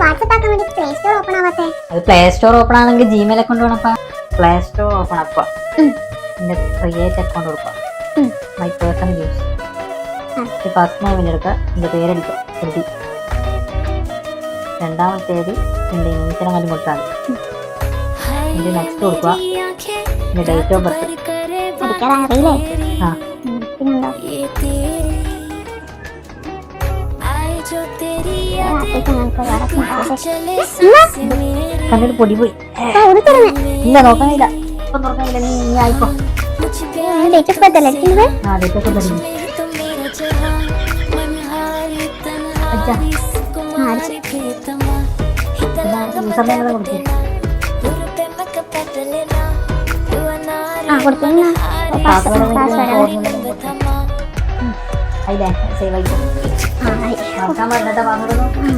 WhatsApp ആക്കാൻ വേണ്ടി play store open ആവാത്തെ? അത് പ്ലേ സ്റ്റോർ ഓപ്പൺ ആണെങ്കിൽ ജിമെയിൽ അക്കൗണ്ട് വേണപ്പാ. പ്ലേ സ്റ്റോർ ഓപ്പൺ ആക്കുക, എന്റെ ക്രിയേറ്റ് അക്കൗണ്ട് കൊടുക്കുക, മൈ പേഴ്സണൽ യൂസ്, ഫസ്റ്റ് നെയിമിൽ എടുക്കുക, എന്റെ പേരെടുക്കുക, എഴുതി, രണ്ടാമത്തേത് എന്റെ ഇൻഷുറൻസ് കാര്യം കൊടുത്താൽ എന്റെ നെക്സ്റ്റ് കൊടുക്കുക, എന്റെ ഡേറ്റ് ഓഫ് ബർത്ത്. അറിയില്ലേ? ആ പിന്നെന്താ? കണ്ടിട്ട് പൊടി പോയി. ഇല്ല നോക്കാനില്ല, ഇപ്പം തുറക്കാനില്ല. നീ ആയിക്കോ. ഡേറ്റ് ഓഫ് ബർത്ത് അല്ലേ എടുക്കുന്നത്? ആ ഡേറ്റ് ഓഫ് ബർത്ത്. അതിലെ സേവ് ആയിക്കോ. നോക്കാൻ പറ്റാത്ത പറഞ്ഞു.